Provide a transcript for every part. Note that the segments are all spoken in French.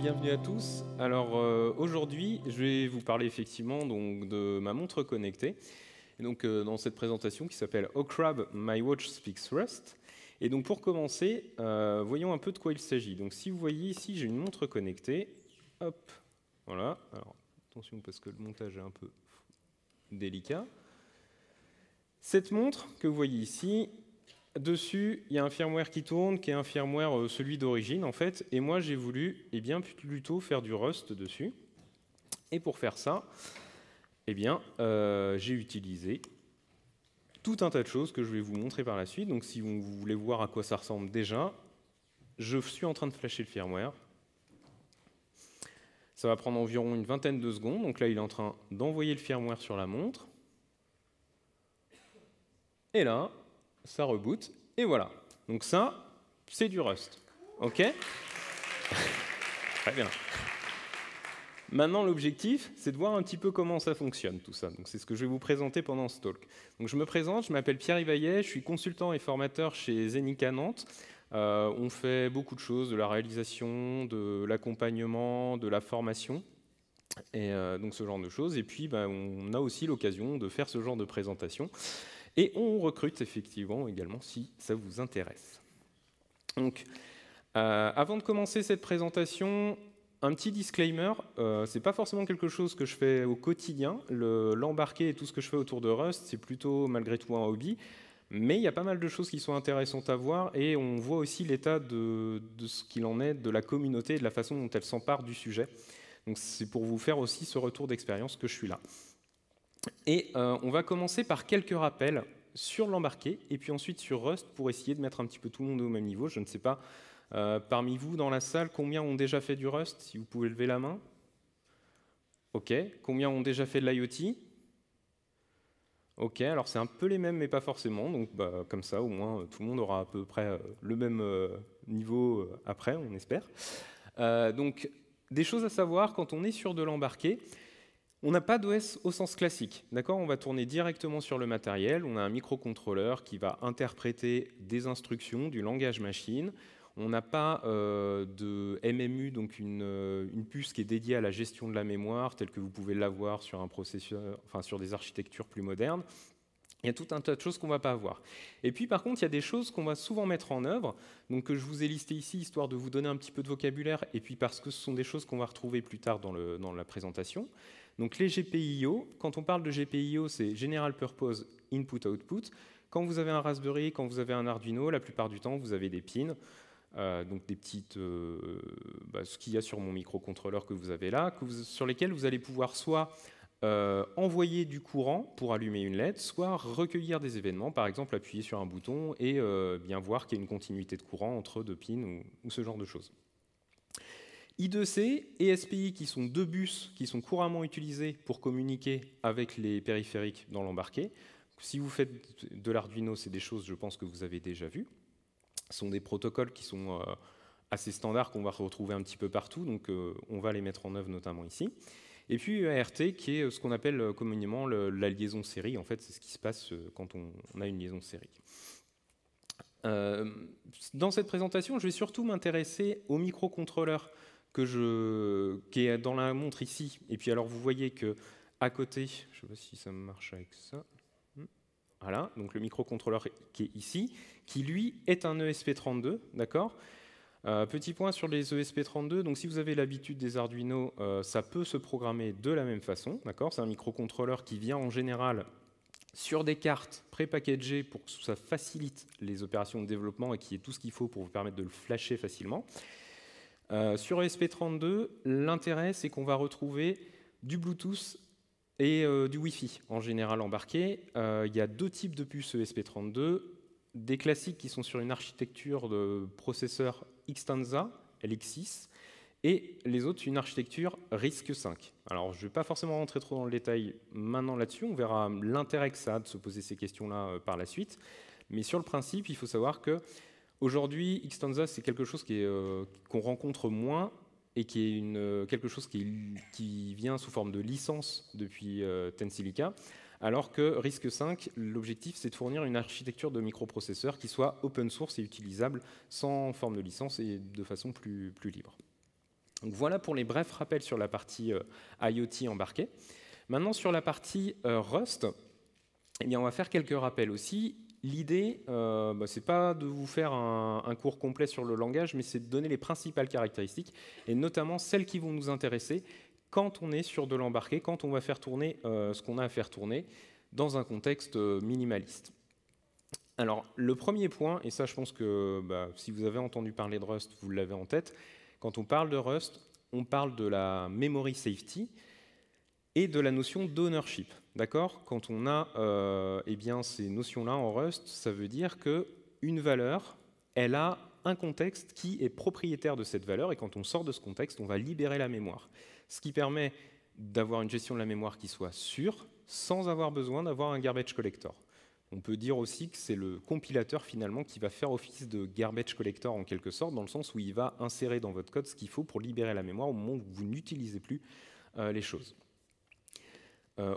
bienvenue à tous. Alors aujourd'hui, je vais vous parler effectivement donc, de ma montre connectée. Et donc dans cette présentation qui s'appelle Oh Crab, My Watch Speaks Rust. Et donc pour commencer, voyons un peu de quoi il s'agit. Donc si vous voyez ici, j'ai une montre connectée. Hop, voilà. Alors attention parce que le montage est un peu délicat. Cette montre que vous voyez ici, dessus, il y a un firmware qui tourne, qui est un firmware celui d'origine en fait, et moi j'ai voulu plutôt faire du Rust dessus. Et pour faire ça, j'ai utilisé tout un tas de choses que je vais vous montrer par la suite. Donc si vous voulez voir à quoi ça ressemble déjà, je suis en train de flasher le firmware. Ça va prendre environ une vingtaine de secondes. Donc là, il est en train d'envoyer le firmware sur la montre. Et là, ça reboot, et voilà. Donc ça, c'est du Rust. OK? Très bien. Maintenant, l'objectif, c'est de voir un petit peu comment ça fonctionne, tout ça. Donc c'est ce que je vais vous présenter pendant ce talk. Donc je me présente, je m'appelle Pierre Ivaillet, je suis consultant et formateur chez Zenica Nantes. On fait beaucoup de choses, de la réalisation, de l'accompagnement, de la formation, et donc ce genre de choses. Et puis, on a aussi l'occasion de faire ce genre de présentation. Et on recrute effectivement également si ça vous intéresse. Donc, avant de commencer cette présentation, un petit disclaimer, ce n'est pas forcément quelque chose que je fais au quotidien. L'embarqué et tout ce que je fais autour de Rust, c'est plutôt malgré tout un hobby. Mais il y a pas mal de choses qui sont intéressantes à voir et on voit aussi l'état de ce qu'il en est de la communauté et de la façon dont elle s'empare du sujet. Donc c'est pour vous faire aussi ce retour d'expérience que je suis là. Et on va commencer par quelques rappels sur l'embarqué et puis ensuite sur Rust pour essayer de mettre un petit peu tout le monde au même niveau. Je ne sais pas, parmi vous dans la salle, combien ont déjà fait du Rust? Si vous pouvez lever la main. OK. Combien ont déjà fait de l'IoT? OK. Alors c'est un peu les mêmes mais pas forcément. Donc comme ça, au moins, tout le monde aura à peu près le même niveau après, on espère. Donc des choses à savoir quand on est sur de l'embarqué. On n'a pas d'OS au sens classique, d'accord? On va tourner directement sur le matériel. On a un microcontrôleur qui va interpréter des instructions du langage machine. On n'a pas de MMU, donc une puce qui est dédiée à la gestion de la mémoire, telle que vous pouvez l'avoir sur un processeur, enfin sur des architectures plus modernes. Il y a tout un tas de choses qu'on ne va pas avoir. Et puis par contre, il y a des choses qu'on va souvent mettre en œuvre, donc que je vous ai listées ici, histoire de vous donner un petit peu de vocabulaire, et puis parce que ce sont des choses qu'on va retrouver plus tard dans la présentation. Donc les GPIO, quand on parle de GPIO, c'est General Purpose Input-Output. Quand vous avez un Raspberry, quand vous avez un Arduino, la plupart du temps, vous avez des pins, donc des petites, ce qu'il y a sur mon microcontrôleur que vous avez là, sur lesquels vous allez pouvoir soit envoyer du courant pour allumer une LED, soit recueillir des événements, par exemple appuyer sur un bouton et bien voir qu'il y a une continuité de courant entre deux pins ou ce genre de choses. I2C et SPI, qui sont deux bus qui sont couramment utilisés pour communiquer avec les périphériques dans l'embarqué. Si vous faites de l'Arduino, c'est des choses, je pense, que vous avez déjà vues. Ce sont des protocoles qui sont assez standards, qu'on va retrouver un petit peu partout, donc on va les mettre en œuvre notamment ici. Et puis ART, qui est ce qu'on appelle communément la liaison série. En fait, c'est ce qui se passe quand on a une liaison série. Dans cette présentation, je vais surtout m'intéresser au microcontrôleur qui est dans la montre ici. Et puis alors, vous voyez qu'à côté, je ne sais pas si ça marche avec ça. Voilà, donc le microcontrôleur qui est ici, qui lui est un ESP32, d'accord? Petit point sur les ESP32, donc si vous avez l'habitude des Arduino, ça peut se programmer de la même façon, d'accord? C'est un microcontrôleur qui vient en général sur des cartes pré-packagées pour que ça facilite les opérations de développement et qu'il y ait tout ce qu'il faut pour vous permettre de le flasher facilement. Sur ESP32, l'intérêt, c'est qu'on va retrouver du Bluetooth et du Wi-Fi en général embarqué. Il y a deux types de puces ESP32, des classiques qui sont sur une architecture de processeur Xtensa, LX6, et les autres, une architecture RISC-V. Alors, je ne vais pas forcément rentrer trop dans le détail maintenant là-dessus, on verra l'intérêt que ça a de se poser ces questions-là par la suite. Mais sur le principe, il faut savoir que aujourd'hui, Xtensa, c'est quelque chose qu'on rencontre moins et qui est quelque chose qui vient sous forme de licence depuis Tensilica, alors que RISC-V, l'objectif, c'est de fournir une architecture de microprocesseur qui soit open source et utilisable sans forme de licence et de façon plus libre. Donc voilà pour les brefs rappels sur la partie IoT embarquée. Maintenant, sur la partie Rust, eh bien, on va faire quelques rappels aussi. L'idée, c'est pas de vous faire un cours complet sur le langage, mais c'est de donner les principales caractéristiques, et notamment celles qui vont nous intéresser quand on est sur de l'embarqué, quand on va faire tourner ce qu'on a à faire tourner dans un contexte minimaliste. Alors, le premier point, et ça je pense que si vous avez entendu parler de Rust, vous l'avez en tête, quand on parle de Rust, on parle de la memory safety et de la notion d'ownership. D'accord ? Quand on a ces notions-là en Rust, ça veut dire qu'une valeur, elle a un contexte qui est propriétaire de cette valeur, et quand on sort de ce contexte, on va libérer la mémoire. Ce qui permet d'avoir une gestion de la mémoire qui soit sûre, sans avoir besoin d'avoir un garbage collector. On peut dire aussi que c'est le compilateur finalement qui va faire office de garbage collector en quelque sorte, dans le sens où il va insérer dans votre code ce qu'il faut pour libérer la mémoire au moment où vous n'utilisez plus les choses.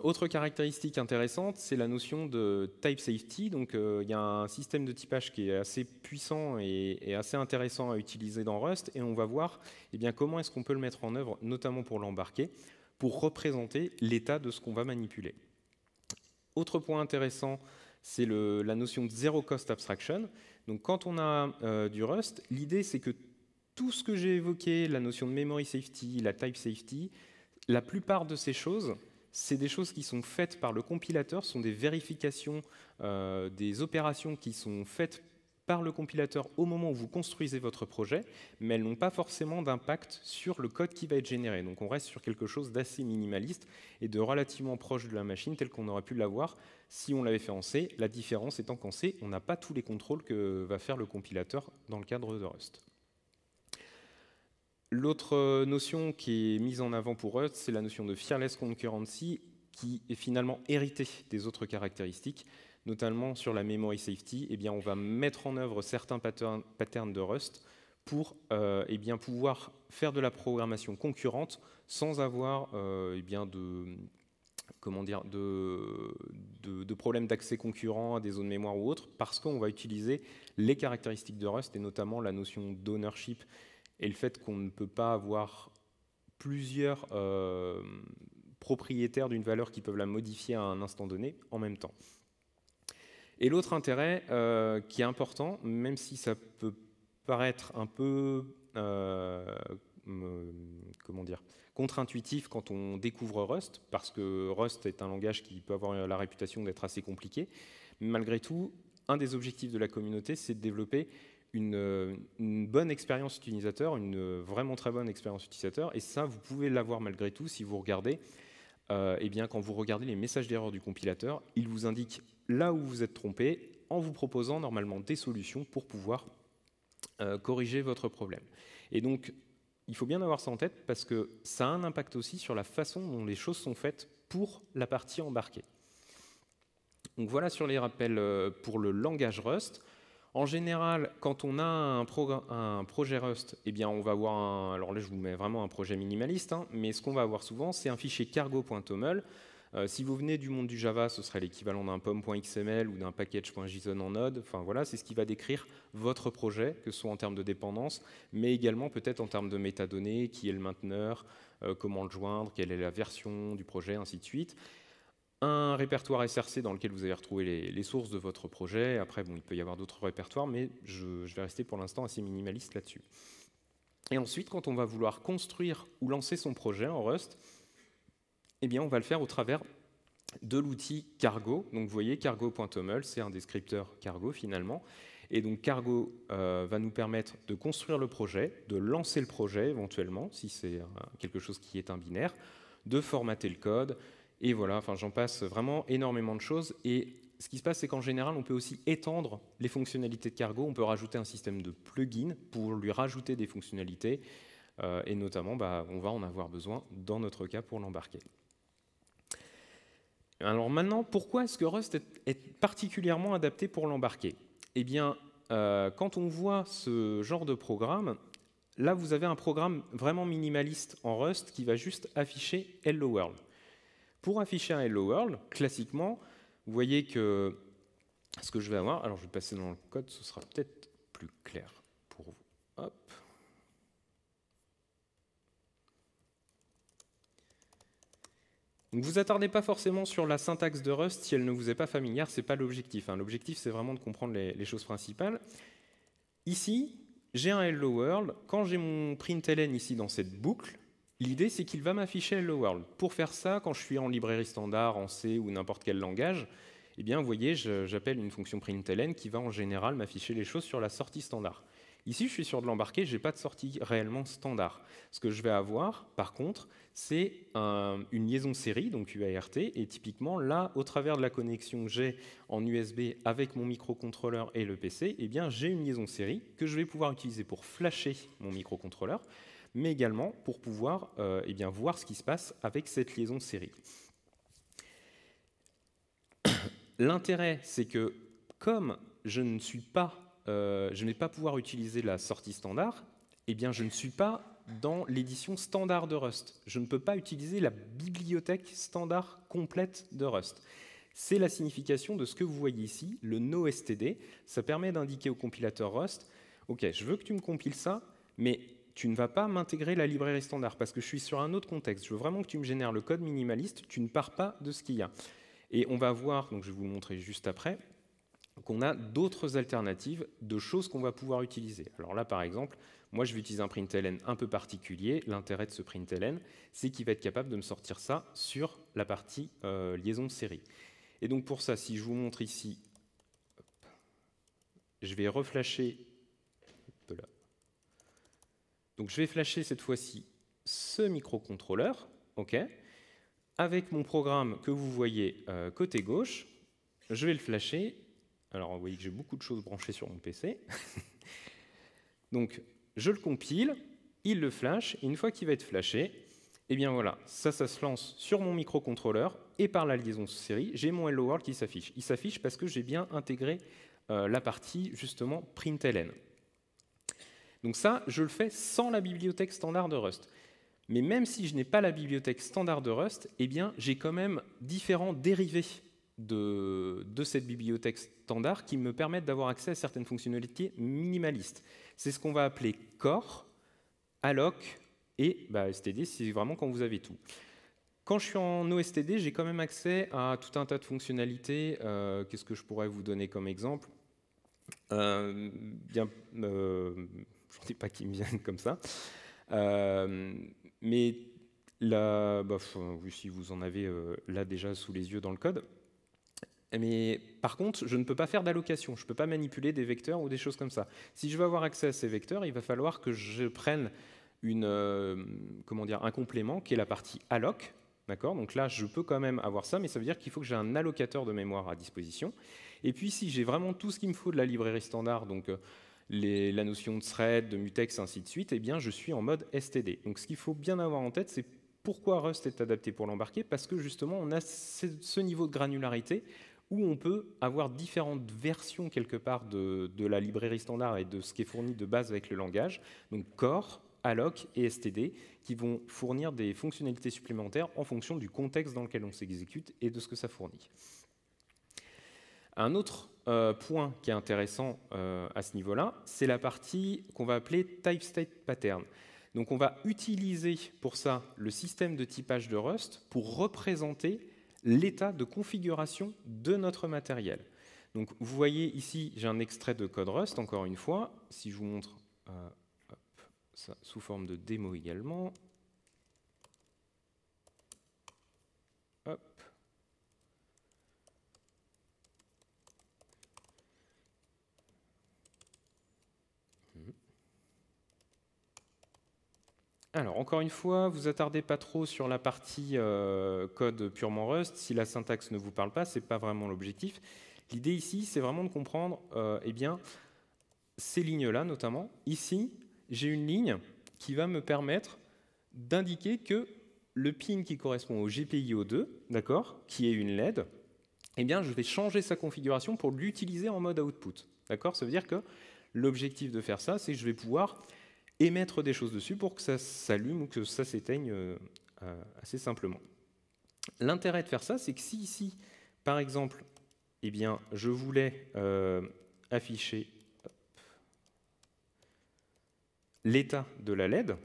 Autre caractéristique intéressante, c'est la notion de type safety. Donc, il y a un système de typage qui est assez puissant et assez intéressant à utiliser dans Rust, et on va voir comment est-ce qu'on peut le mettre en œuvre, notamment pour l'embarquer, pour représenter l'état de ce qu'on va manipuler. Autre point intéressant, c'est la notion de zero cost abstraction. Donc, quand on a du Rust, l'idée c'est que tout ce que j'ai évoqué, la notion de memory safety, la type safety, la plupart de ces choses, c'est des choses qui sont faites par le compilateur, sont des vérifications, des opérations qui sont faites par le compilateur au moment où vous construisez votre projet, mais elles n'ont pas forcément d'impact sur le code qui va être généré. Donc on reste sur quelque chose d'assez minimaliste et de relativement proche de la machine, tel qu'on aurait pu l'avoir si on l'avait fait en C. La différence étant qu'en C, on n'a pas tous les contrôles que va faire le compilateur dans le cadre de Rust. L'autre notion qui est mise en avant pour Rust, c'est la notion de fearless concurrency, qui est finalement héritée des autres caractéristiques, notamment sur la memory safety. On va mettre en œuvre certains patterns de Rust pour pouvoir faire de la programmation concurrente sans avoir de problèmes d'accès concurrent à des zones mémoire ou autres, parce qu'on va utiliser les caractéristiques de Rust, et notamment la notion d'ownership, et le fait qu'on ne peut pas avoir plusieurs propriétaires d'une valeur qui peuvent la modifier à un instant donné en même temps. Et l'autre intérêt qui est important, même si ça peut paraître un peu contre-intuitif quand on découvre Rust, parce que Rust est un langage qui peut avoir la réputation d'être assez compliqué, mais malgré tout, un des objectifs de la communauté, c'est de développer une bonne expérience utilisateur, une vraiment très bonne expérience utilisateur, et ça, vous pouvez l'avoir malgré tout si vous regardez, quand vous regardez les messages d'erreur du compilateur, il vous indique là où vous êtes trompé, en vous proposant normalement des solutions pour pouvoir corriger votre problème. Et donc, il faut bien avoir ça en tête, parce que ça a un impact aussi sur la façon dont les choses sont faites pour la partie embarquée. Donc voilà sur les rappels pour le langage Rust. En général, quand on a un projet Rust, on va avoir alors là je vous mets vraiment un projet minimaliste, mais ce qu'on va avoir souvent, c'est un fichier cargo.toml. Si vous venez du monde du Java, ce serait l'équivalent d'un pom.xml ou d'un package.json en Node. Enfin voilà, c'est ce qui va décrire votre projet, que ce soit en termes de dépendance, mais également peut-être en termes de métadonnées, qui est le mainteneur, comment le joindre, quelle est la version du projet, ainsi de suite. Un répertoire SRC dans lequel vous allez retrouver les sources de votre projet. Après, il peut y avoir d'autres répertoires, mais je vais rester pour l'instant assez minimaliste là-dessus. Et ensuite, quand on va vouloir construire ou lancer son projet en Rust, on va le faire au travers de l'outil Cargo. Donc vous voyez, cargo.toml, c'est un descripteur Cargo finalement. Et donc Cargo va nous permettre de construire le projet, de lancer le projet éventuellement, si c'est quelque chose qui est un binaire, de formater le code. Et voilà, j'en passe vraiment énormément de choses. Et ce qui se passe, c'est qu'en général, on peut aussi étendre les fonctionnalités de Cargo. On peut rajouter un système de plugins pour lui rajouter des fonctionnalités. Et notamment, on va en avoir besoin dans notre cas pour l'embarquer. Alors maintenant, pourquoi est-ce que Rust est particulièrement adapté pour l'embarquer ? Quand on voit ce genre de programme, là, vous avez un programme vraiment minimaliste en Rust qui va juste afficher « Hello World ». Pour afficher un Hello World, classiquement, vous voyez que ce que je vais avoir, alors je vais passer dans le code, ce sera peut-être plus clair pour vous. Hop. Donc vous attardez pas forcément sur la syntaxe de Rust si elle ne vous est pas familière, ce n'est pas l'objectif. Hein. L'objectif, c'est vraiment de comprendre les choses principales. Ici, j'ai un Hello World. Quand j'ai mon println ici dans cette boucle, l'idée, c'est qu'il va m'afficher Hello World. Pour faire ça, quand je suis en librairie standard, en C ou n'importe quel langage, eh bien, vous voyez, j'appelle une fonction println qui va en général m'afficher les choses sur la sortie standard. Ici, je suis sur de l'embarqué, je n'ai pas de sortie réellement standard. Ce que je vais avoir, par contre, c'est une liaison série, donc UART, et typiquement, là, au travers de la connexion que j'ai en USB avec mon microcontrôleur et le PC, eh bien, j'ai une liaison série que je vais pouvoir utiliser pour flasher mon microcontrôleur, mais également pour pouvoir eh bien, voir ce qui se passe avec cette liaison série. L'intérêt, c'est que comme je ne vais pas pouvoir utiliser la sortie standard, eh bien, je ne suis pas dans l'édition standard de Rust. Je ne peux pas utiliser la bibliothèque standard complète de Rust. C'est la signification de ce que vous voyez ici, le NoStd. Ça permet d'indiquer au compilateur Rust, OK, je veux que tu me compiles ça, mais tu ne vas pas m'intégrer la librairie standard parce que je suis sur un autre contexte. Je veux vraiment que tu me génères le code minimaliste, tu ne pars pas de ce qu'il y a. Et on va voir, donc je vais vous le montrer juste après, qu'on a d'autres alternatives de choses qu'on va pouvoir utiliser. Alors là, par exemple, moi, je vais utiliser un println un peu particulier. L'intérêt de ce println, c'est qu'il va être capable de me sortir ça sur la partie liaison de série. Et donc pour ça, si je vous montre ici, je vais reflasher. Donc je vais flasher cette fois-ci ce microcontrôleur, OK, avec mon programme que vous voyez côté gauche. Je vais le flasher. Alors, vous voyez que j'ai beaucoup de choses branchées sur mon PC. Donc, je le compile, il le flash, et une fois qu'il va être flashé, eh bien voilà, ça se lance sur mon microcontrôleur, et par la liaison série, j'ai mon Hello World qui s'affiche. Il s'affiche parce que j'ai bien intégré la partie, justement, println. Donc ça, je le fais sans la bibliothèque standard de Rust. Mais même si je n'ai pas la bibliothèque standard de Rust, eh bien, j'ai quand même différents dérivés de cette bibliothèque standard qui me permettent d'avoir accès à certaines fonctionnalités minimalistes. C'est ce qu'on va appeler core, alloc et std, c'est vraiment quand vous avez tout. Quand je suis en OSTD, j'ai quand même accès à tout un tas de fonctionnalités. Qu'est-ce que je pourrais vous donner comme exemple? J'en ai pas qui me viennent comme ça. Mais là, si vous en avez là déjà sous les yeux dans le code. Mais par contre, je ne peux pas faire d'allocation, je ne peux pas manipuler des vecteurs ou des choses comme ça. Si je veux avoir accès à ces vecteurs, il va falloir que je prenne un complément qui est la partie alloc. Donc là, je peux quand même avoir ça, mais ça veut dire qu'il faut que j'ai un allocateur de mémoire à disposition. Et puis si j'ai vraiment tout ce qu'il me faut de la librairie standard, donc la notion de thread, de mutex, ainsi de suite, eh bien je suis en mode std. Donc ce qu'il faut bien avoir en tête, c'est pourquoi Rust est adapté pour l'embarquer, parce que justement on a ce niveau de granularité où on peut avoir différentes versions quelque part de la librairie standard et de ce qui est fourni de base avec le langage, donc core, alloc et std, qui vont fournir des fonctionnalités supplémentaires en fonction du contexte dans lequel on s'exécute et de ce que ça fournit. Un autre point qui est intéressant à ce niveau-là, c'est la partie qu'on va appeler type state pattern. Donc on va utiliser pour ça le système de typage de Rust pour représenter l'état de configuration de notre matériel. Donc vous voyez ici, j'ai un extrait de code Rust, encore une fois. Si je vous montre ça sous forme de démo également. Hop. Alors, encore une fois, vous attardez pas trop sur la partie code purement Rust. Si la syntaxe ne vous parle pas, ce n'est pas vraiment l'objectif. L'idée ici, c'est vraiment de comprendre ces lignes-là, notamment. Ici, j'ai une ligne qui va me permettre d'indiquer que le pin qui correspond au GPIO2, qui est une LED, eh bien, je vais changer sa configuration pour l'utiliser en mode output. Ça veut dire que l'objectif de faire ça, c'est que je vais pouvoir émettre des choses dessus pour que ça s'allume ou que ça s'éteigne assez simplement. L'intérêt de faire ça, c'est que si ici, par exemple, eh bien, je voulais afficher l'état de la LED,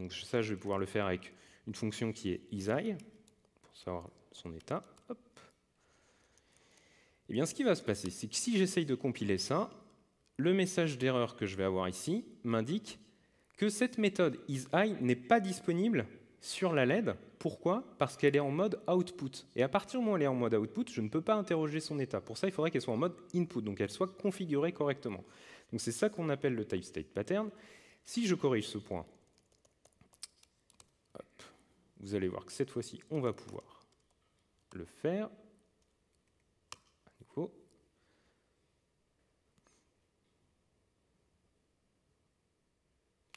Donc ça, je vais pouvoir le faire avec une fonction qui est isI, pour savoir son état. Hop. Et bien, ce qui va se passer, c'est que si j'essaye de compiler ça, le message d'erreur que je vais avoir ici m'indique que cette méthode isI n'est pas disponible sur la LED. Pourquoi? Parce qu'elle est en mode output. Et à partir du moment où elle est en mode output, je ne peux pas interroger son état. Pour ça, il faudrait qu'elle soit en mode input, donc qu'elle soit configurée correctement. Donc c'est ça qu'on appelle le type state pattern. Si je corrige ce point, hop, vous allez voir que cette fois-ci, on va pouvoir le faire. À nouveau.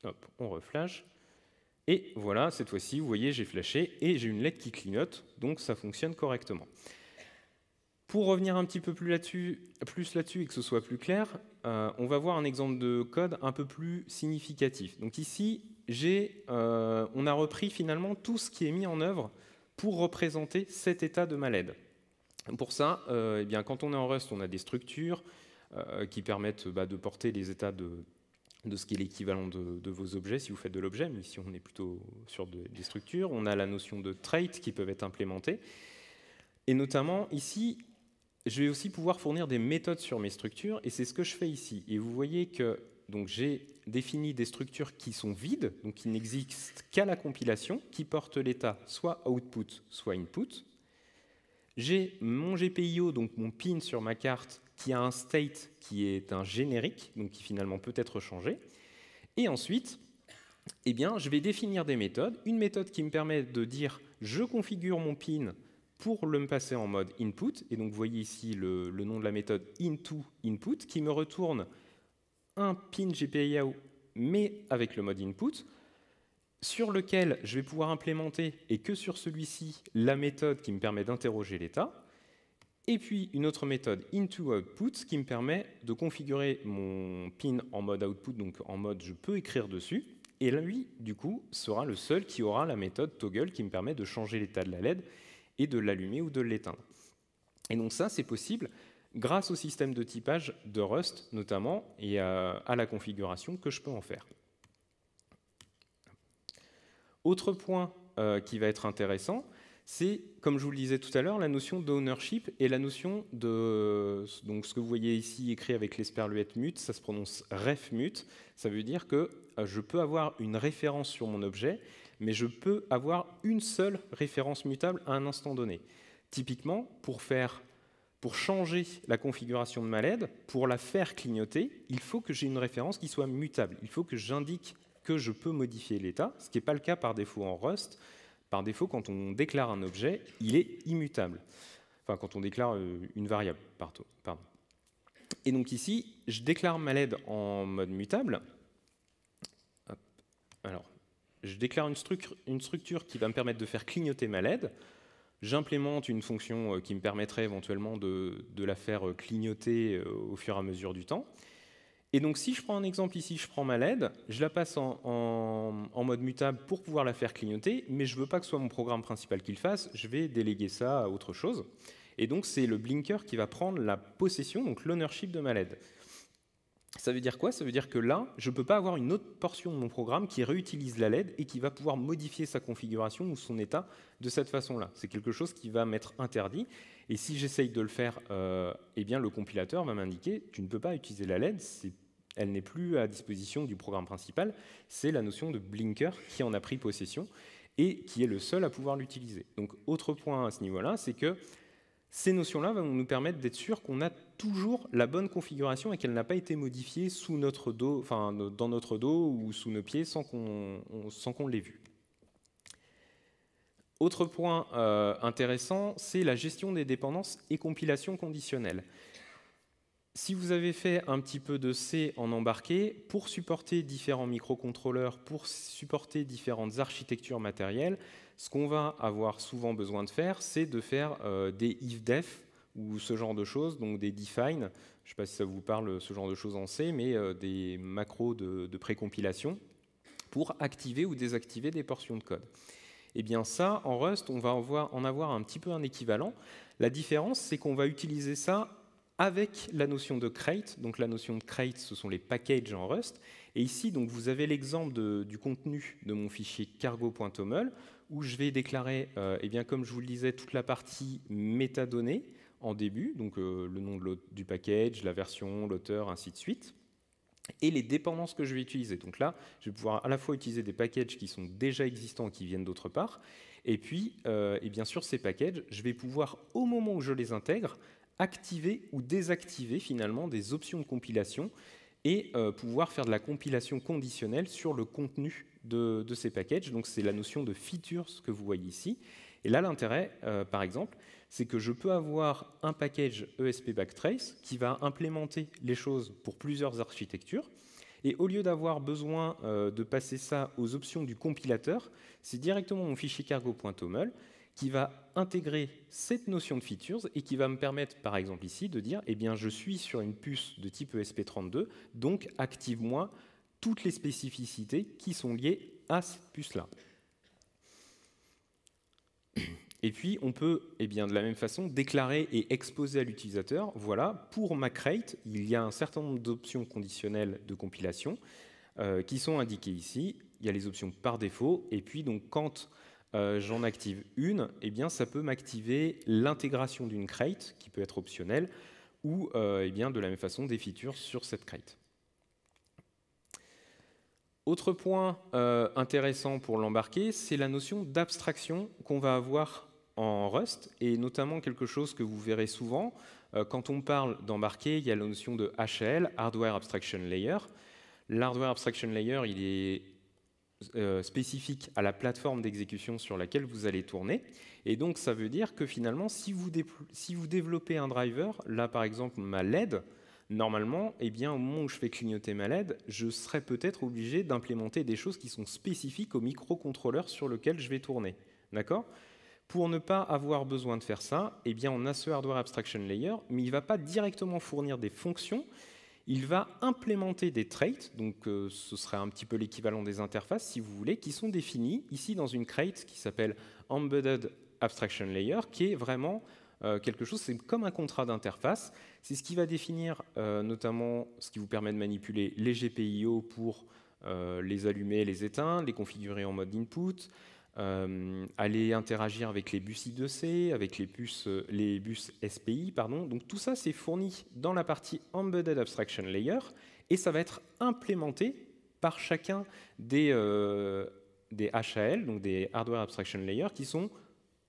Hop, on reflash. Et voilà, cette fois-ci, vous voyez, j'ai flashé et j'ai une LED qui clignote, donc ça fonctionne correctement. Pour revenir un petit peu plus là-dessus et que ce soit plus clair, on va voir un exemple de code un peu plus significatif. Donc ici, on a repris finalement tout ce qui est mis en œuvre pour représenter cet état de ma LED. Pour ça, eh bien, quand on est en Rust, on a des structures qui permettent de porter les états de ce qui est l'équivalent de vos objets, si vous faites de l'objet, mais ici on est plutôt sur des structures. On a la notion de traits qui peuvent être implémentés. Et notamment, ici, je vais aussi pouvoir fournir des méthodes sur mes structures, et c'est ce que je fais ici. Et vous voyez que j'ai défini des structures qui sont vides, donc qui n'existent qu'à la compilation, qui portent l'état soit output, soit input. J'ai mon GPIO, donc mon pin sur ma carte, qui a un state qui est un générique, donc qui finalement peut être changé. Et ensuite, eh bien, je vais définir des méthodes. Une méthode qui me permet de dire je configure mon pin pour le passer en mode input. Et donc, vous voyez ici le nom de la méthode into_input qui me retourne un pin GPIO, mais avec le mode input, sur lequel je vais pouvoir implémenter, et que sur celui-ci, la méthode qui me permet d'interroger l'état. Et puis une autre méthode into_output qui me permet de configurer mon pin en mode output, donc en mode je peux écrire dessus. Et lui, du coup, sera le seul qui aura la méthode toggle qui me permet de changer l'état de la LED et de l'allumer ou de l'éteindre. Et donc ça, c'est possible grâce au système de typage de Rust notamment et à la configuration que je peux en faire. Autre point qui va être intéressant, c'est, comme je vous le disais tout à l'heure, la notion d'ownership et la notion de... Donc ce que vous voyez ici écrit avec l'esperluette mute, ça se prononce ref_mute. Ça veut dire que je peux avoir une référence sur mon objet, mais je peux avoir une seule référence mutable à un instant donné. Typiquement, pour changer la configuration de ma LED, pour la faire clignoter, il faut que j'ai une référence qui soit mutable. Il faut que j'indique que je peux modifier l'état, ce qui n'est pas le cas par défaut en Rust. Par défaut, quand on déclare un objet, il est immutable. Enfin, quand on déclare une variable, pardon. Et donc ici, je déclare ma LED en mode mutable. Hop. Alors, je déclare une structure qui va me permettre de faire clignoter ma LED. J'implémente une fonction qui me permettrait éventuellement de la faire clignoter au fur et à mesure du temps. Et donc, si je prends un exemple ici, je prends ma LED, je la passe en mode mutable pour pouvoir la faire clignoter, mais je ne veux pas que ce soit mon programme principal qui le fasse, je vais déléguer ça à autre chose. Et donc, c'est le blinker qui va prendre la possession, donc l'ownership de ma LED. Ça veut dire quoi? Ça veut dire que là, je ne peux pas avoir une autre portion de mon programme qui réutilise la LED et qui va pouvoir modifier sa configuration ou son état de cette façon-là. C'est quelque chose qui va m'être interdit. Et si j'essaye de le faire, eh bien, le compilateur va m'indiquer « tu ne peux pas utiliser la LED, elle n'est plus à disposition du programme principal ». C'est la notion de blinker qui en a pris possession et qui est le seul à pouvoir l'utiliser. Donc, autre point à ce niveau-là, c'est que ces notions-là vont nous permettre d'être sûr qu'on a toujours la bonne configuration et qu'elle n'a pas été modifiée sous notre dos, enfin, dans notre dos ou sous nos pieds sans qu'on l'ait vu. Autre point intéressant, c'est la gestion des dépendances et compilation conditionnelle. Si vous avez fait un petit peu de C en embarqué, pour supporter différents microcontrôleurs, pour supporter différentes architectures matérielles, ce qu'on va avoir souvent besoin de faire, c'est de faire des if-def ou ce genre de choses, donc des define. Je ne sais pas si ça vous parle, ce genre de choses en C, mais des macros de précompilation pour activer ou désactiver des portions de code. Eh bien ça, en Rust, on va en avoir un petit peu un équivalent. La différence, c'est qu'on va utiliser ça avec la notion de crate. Donc la notion de crate, ce sont les packages en Rust. Et ici, donc, vous avez l'exemple du contenu de mon fichier cargo.toml, où je vais déclarer, eh bien, comme je vous le disais, toute la partie métadonnées en début, donc le nom du package, la version, l'auteur, ainsi de suite, et les dépendances que je vais utiliser. Donc là, je vais pouvoir à la fois utiliser des packages qui sont déjà existants, qui viennent d'autre part, et puis, et bien sûr, ces packages, je vais pouvoir, au moment où je les intègre, activer ou désactiver finalement des options de compilation et pouvoir faire de la compilation conditionnelle sur le contenu de ces packages. Donc c'est la notion de features que vous voyez ici. Et là, l'intérêt, par exemple, c'est que je peux avoir un package ESP Backtrace qui va implémenter les choses pour plusieurs architectures. Et au lieu d'avoir besoin de passer ça aux options du compilateur, c'est directement mon fichier cargo.toml qui va intégrer cette notion de features et qui va me permettre, par exemple ici, de dire, eh bien, je suis sur une puce de type ESP32, donc active-moi toutes les spécificités qui sont liées à cette puce-là. Et puis, on peut, eh bien, de la même façon, déclarer et exposer à l'utilisateur, voilà, pour ma crate, il y a un certain nombre d'options conditionnelles de compilation qui sont indiquées ici. Il y a les options par défaut, et puis, donc, quand j'en active une, eh bien, ça peut m'activer l'intégration d'une crate, qui peut être optionnelle, ou eh bien, de la même façon, des features sur cette crate. Autre point intéressant pour l'embarquer, c'est la notion d'abstraction qu'on va avoir en Rust, et notamment quelque chose que vous verrez souvent. Quand on parle d'embarquer, il y a la notion de HAL, Hardware Abstraction Layer. L'Hardware Abstraction Layer, il est spécifique à la plateforme d'exécution sur laquelle vous allez tourner. Et donc, ça veut dire que finalement, si vous développez un driver, là par exemple ma LED, normalement, eh bien, au moment où je fais clignoter ma LED, je serai peut-être obligé d'implémenter des choses qui sont spécifiques au microcontrôleur sur lequel je vais tourner. D'accord ? Pour ne pas avoir besoin de faire ça, eh bien, on a ce Hardware Abstraction Layer, mais il ne va pas directement fournir des fonctions, il va implémenter des traits, donc ce serait un petit peu l'équivalent des interfaces, si vous voulez, qui sont définis ici dans une crate qui s'appelle Embedded Abstraction Layer, qui est vraiment quelque chose, c'est comme un contrat d'interface. C'est ce qui va définir notamment ce qui vous permet de manipuler les GPIO pour les allumer, les éteindre, les configurer en mode input, aller interagir avec les bus I2C, avec les bus SPI, pardon. Donc tout ça, c'est fourni dans la partie Embedded Abstraction Layer, et ça va être implémenté par chacun des HAL, donc des Hardware Abstraction Layer, qui sont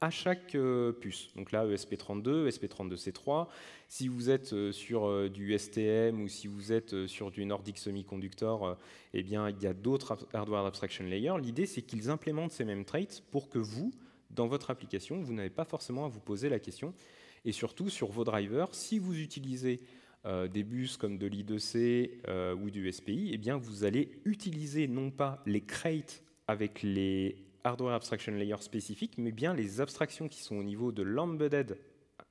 à chaque puce. Donc là, ESP32, ESP32C3. Si vous êtes sur du STM ou si vous êtes sur du Nordic Semiconductor, eh bien, il y a d'autres Hardware Abstraction Layers. L'idée, c'est qu'ils implémentent ces mêmes traits pour que vous, dans votre application, vous n'avez pas forcément à vous poser la question. Et surtout, sur vos drivers, si vous utilisez des bus comme de l'I2C ou du SPI, eh bien, vous allez utiliser non pas les crates avec les Hardware Abstraction Layer spécifiques, mais bien les abstractions qui sont au niveau de l'Embedded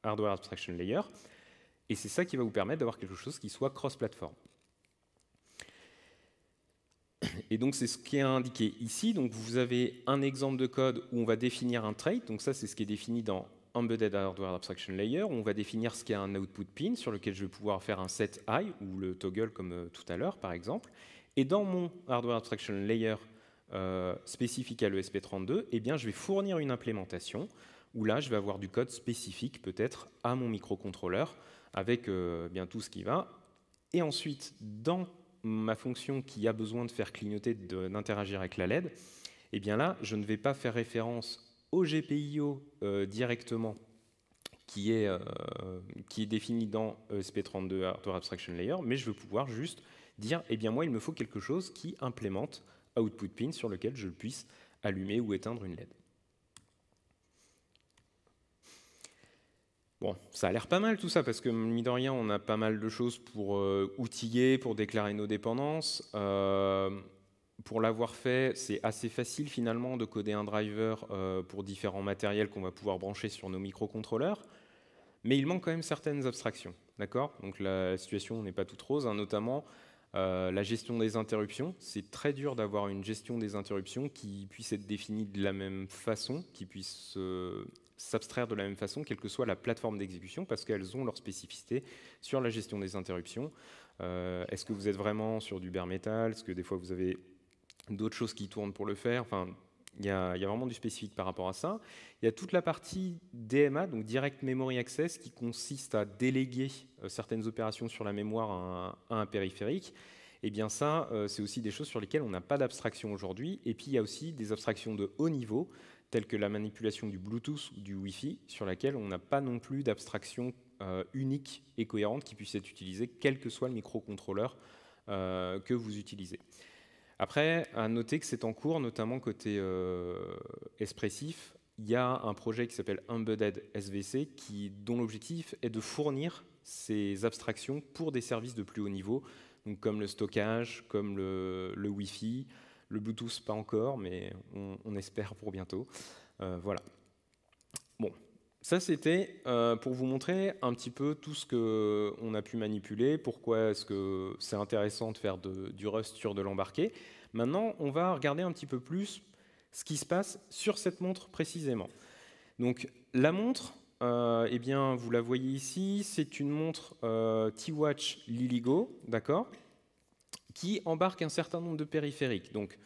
Hardware Abstraction Layer. Et c'est ça qui va vous permettre d'avoir quelque chose qui soit cross-platform. Et donc, c'est ce qui est indiqué ici. Donc, vous avez un exemple de code où on va définir un trait. Donc, ça, c'est ce qui est défini dans Embedded Hardware Abstraction Layer. On va définir ce qu'est un output pin sur lequel je vais pouvoir faire un set I ou le toggle comme tout à l'heure, par exemple. Et dans mon Hardware Abstraction Layer spécifique à l'ESP32, eh bien, je vais fournir une implémentation où là, je vais avoir du code spécifique peut-être à mon microcontrôleur avec bien tout ce qui va. Et ensuite, dans ma fonction qui a besoin de faire clignoter, d'interagir avec la LED, eh bien là, je ne vais pas faire référence au GPIO directement qui est défini dans ESP32 Hardware Abstraction Layer, mais je veux pouvoir juste dire, eh bien moi, il me faut quelque chose qui implémente output pin sur lequel je puisse allumer ou éteindre une LED. Bon, ça a l'air pas mal tout ça, parce que mine de rien, on a pas mal de choses pour outiller, pour déclarer nos dépendances. Pour l'avoir fait, c'est assez facile finalement de coder un driver pour différents matériels qu'on va pouvoir brancher sur nos microcontrôleurs. Mais il manque quand même certaines abstractions, d'accord? Donc la situation n'est pas toute rose, hein, notamment la gestion des interruptions. C'est très dur d'avoir une gestion des interruptions qui puisse être définie de la même façon, qui puisse s'abstraire de la même façon, quelle que soit la plateforme d'exécution, parce qu'elles ont leur spécificité sur la gestion des interruptions. Est-ce que vous êtes vraiment sur du bare metal? Est-ce que des fois vous avez d'autres choses qui tournent pour le faire? Enfin, il y a vraiment du spécifique par rapport à ça. Il y a toute la partie DMA, donc Direct Memory Access, qui consiste à déléguer certaines opérations sur la mémoire à un périphérique. Et bien ça, c'est aussi des choses sur lesquelles on n'a pas d'abstraction aujourd'hui. Et puis il y a aussi des abstractions de haut niveau, telles que la manipulation du Bluetooth ou du Wi-Fi, sur laquelle on n'a pas non plus d'abstraction unique et cohérente qui puisse être utilisée, quel que soit le microcontrôleur que vous utilisez. Après, à noter que c'est en cours, notamment côté Espressif. Il y a un projet qui s'appelle Embedded SVC, dont l'objectif est de fournir ces abstractions pour des services de plus haut niveau, donc comme le stockage, comme le Wi-Fi, le Bluetooth pas encore, mais on espère pour bientôt. Voilà. Bon, ça c'était pour vous montrer un petit peu tout ce qu'on a pu manipuler, pourquoi est-ce que c'est intéressant de faire du Rust sur de l'embarqué. Maintenant, on va regarder un petit peu plus ce qui se passe sur cette montre précisément. Donc la montre, eh bien, vous la voyez ici, c'est une montre T-Watch Liligo, d'accord, qui embarque un certain nombre de périphériques. Donc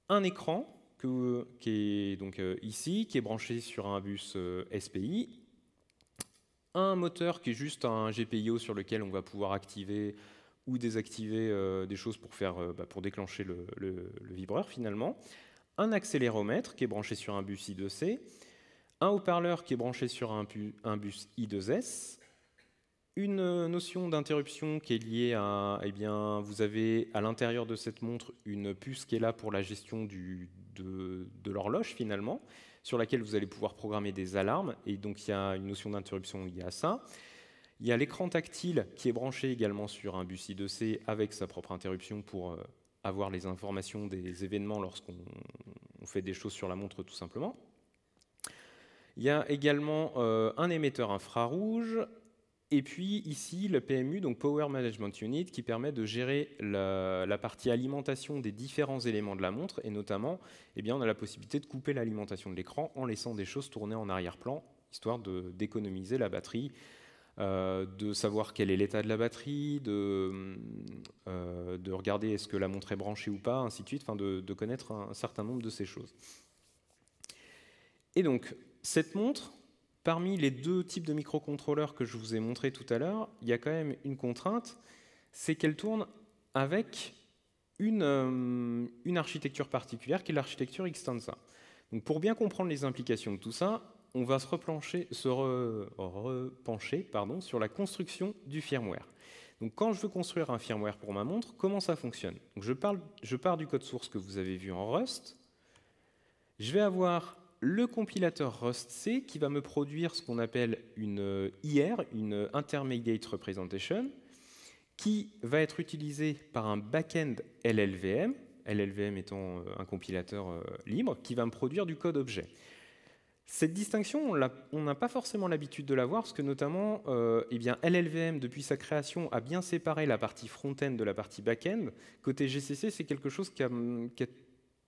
un écran qui est donc ici, qui est branché sur un bus SPI, un moteur qui est juste un GPIO sur lequel on va pouvoir activer ou désactiver des choses pour déclencher le vibreur finalement, un accéléromètre qui est branché sur un bus I2C, un haut-parleur qui est branché sur un bus I2S, une notion d'interruption qui est liée à, eh bien, vous avez à l'intérieur de cette montre une puce qui est là pour la gestion de l'horloge finalement, sur laquelle vous allez pouvoir programmer des alarmes, et donc il y a une notion d'interruption liée à ça. Il y a l'écran tactile qui est branché également sur un bus I2C avec sa propre interruption pour avoir les informations des événements lorsqu'on fait des choses sur la montre tout simplement. Il y a également un émetteur infrarouge, et puis ici le PMU, donc Power Management Unit, qui permet de gérer la partie alimentation des différents éléments de la montre, et notamment, eh bien, on a la possibilité de couper l'alimentation de l'écran en laissant des choses tourner en arrière-plan, histoire d'économiser la batterie, de savoir quel est l'état de la batterie, de regarder est-ce que la montre est branchée ou pas, ainsi de suite, enfin de connaître un certain nombre de ces choses. Et donc, cette montre, parmi les deux types de microcontrôleurs que je vous ai montrés tout à l'heure, il y a quand même une contrainte, c'est qu'elle tourne avec une architecture particulière qui est l'architecture Xtensa. Donc pour bien comprendre les implications de tout ça, on va se repencher sur la construction du firmware. Donc quand je veux construire un firmware pour ma montre, comment ça fonctionne? Donc je pars du code source que vous avez vu en Rust. Je vais avoir le compilateur rustc qui va me produire ce qu'on appelle une IR, une Intermediate Representation, qui va être utilisé par un back-end LLVM, LLVM étant un compilateur libre, qui va me produire du code objet. Cette distinction, on n'a pas forcément l'habitude de la voir, parce que notamment, eh bien, LLVM, depuis sa création, a bien séparé la partie front-end de la partie back-end. Côté GCC, c'est quelque chose qui a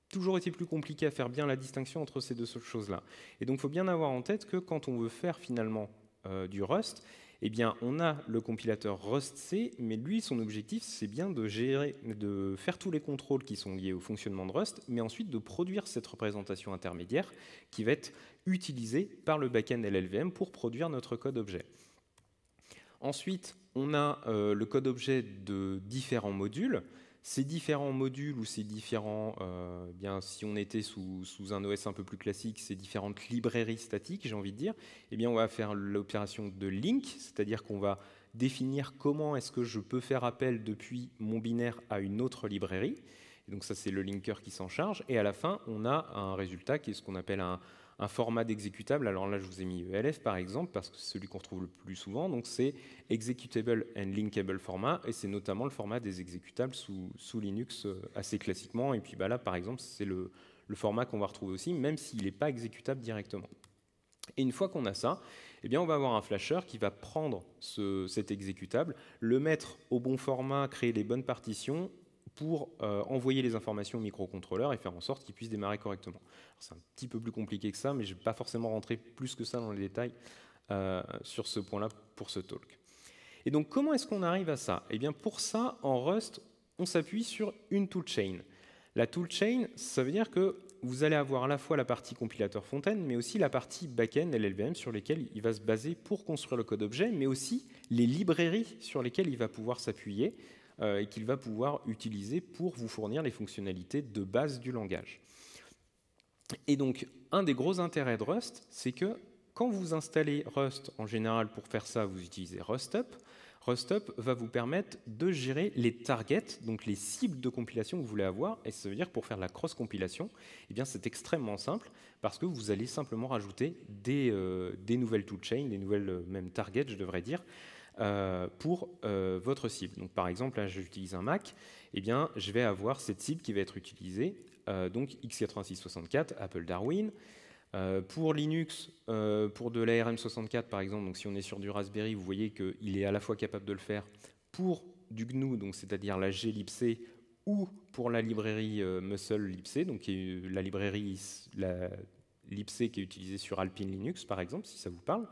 toujours été plus compliqué à faire bien la distinction entre ces deux choses-là. Et donc, il faut bien avoir en tête que quand on veut faire finalement du Rust, eh bien, on a le compilateur rustc, mais lui, son objectif, c'est bien de faire tous les contrôles qui sont liés au fonctionnement de Rust, mais ensuite de produire cette représentation intermédiaire qui va être utilisée par le back-end LLVM pour produire notre code objet. Ensuite, on a le code objet de différents modules. Ces différents modules ou ces différents, bien, si on était sous un OS un peu plus classique, ces différentes librairies statiques, j'ai envie de dire, eh bien, on va faire l'opération de link, c'est-à-dire qu'on va définir comment est-ce que je peux faire appel depuis mon binaire à une autre librairie. Et donc ça, c'est le linker qui s'en charge. Et à la fin, on a un résultat qui est ce qu'on appelle un format d'exécutable. Alors là, je vous ai mis ELF par exemple, parce que c'est celui qu'on retrouve le plus souvent. Donc c'est Executable and Linkable Format, et c'est notamment le format des exécutables sous Linux assez classiquement. Et puis bah, là, par exemple, c'est le format qu'on va retrouver aussi, même s'il n'est pas exécutable directement. Et une fois qu'on a ça, eh bien, on va avoir un flasher qui va prendre cet exécutable, le mettre au bon format, créer les bonnes partitions, pour envoyer les informations au microcontrôleur et faire en sorte qu'il puisse démarrer correctement. C'est un petit peu plus compliqué que ça, mais je ne vais pas forcément rentrer plus que ça dans les détails sur ce point-là pour ce talk. Et donc, comment est-ce qu'on arrive à ça? Eh bien, pour ça, en Rust, on s'appuie sur une toolchain. La toolchain, ça veut dire que vous allez avoir à la fois la partie compilateur front-end, mais aussi la partie back-end LLVM sur lesquelles il va se baser pour construire le code objet, mais aussi les librairies sur lesquelles il va pouvoir s'appuyer et qu'il va pouvoir utiliser pour vous fournir les fonctionnalités de base du langage. Et donc, un des gros intérêts de Rust, c'est que quand vous installez Rust, en général, pour faire ça, vous utilisez RustUp. RustUp va vous permettre de gérer les targets, donc les cibles de compilation que vous voulez avoir. Et ça veut dire que pour faire de la cross-compilation, eh bien, c'est extrêmement simple parce que vous allez simplement rajouter des nouvelles toolchains, des nouvelles même targets, je devrais dire, pour votre cible. Donc, par exemple, là, j'utilise un Mac. Eh bien, je vais avoir cette cible qui va être utilisée, donc x86-64, Apple Darwin. Pour Linux, pour de l'ARM64 par exemple, donc si on est sur du Raspberry, vous voyez qu'il est à la fois capable de le faire pour du GNU, donc c'est-à-dire la glibc, ou pour la librairie Muscle libc, donc qui est la librairie libc qui est utilisée sur Alpine Linux par exemple, si ça vous parle.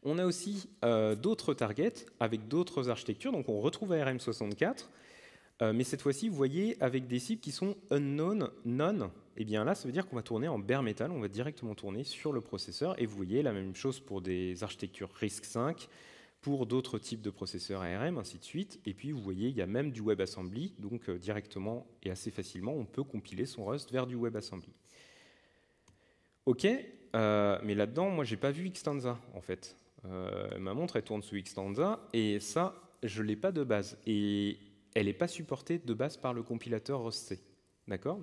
On a aussi d'autres targets avec d'autres architectures, donc on retrouve ARM64, mais cette fois-ci, vous voyez, avec des cibles qui sont unknown, none, et bien là, ça veut dire qu'on va tourner en bare metal, on va directement tourner sur le processeur, et vous voyez la même chose pour des architectures RISC-V, pour d'autres types de processeurs ARM, ainsi de suite, et puis vous voyez, il y a même du WebAssembly, donc directement et assez facilement, on peut compiler son Rust vers du WebAssembly. Ok, mais là-dedans, moi, j'ai pas vu Xtensa, en fait. Ma montre, elle tourne sous Xtensa, et ça, je l'ai pas de base. Et elle n'est pas supportée de base par le compilateur Rust-C. D'accord?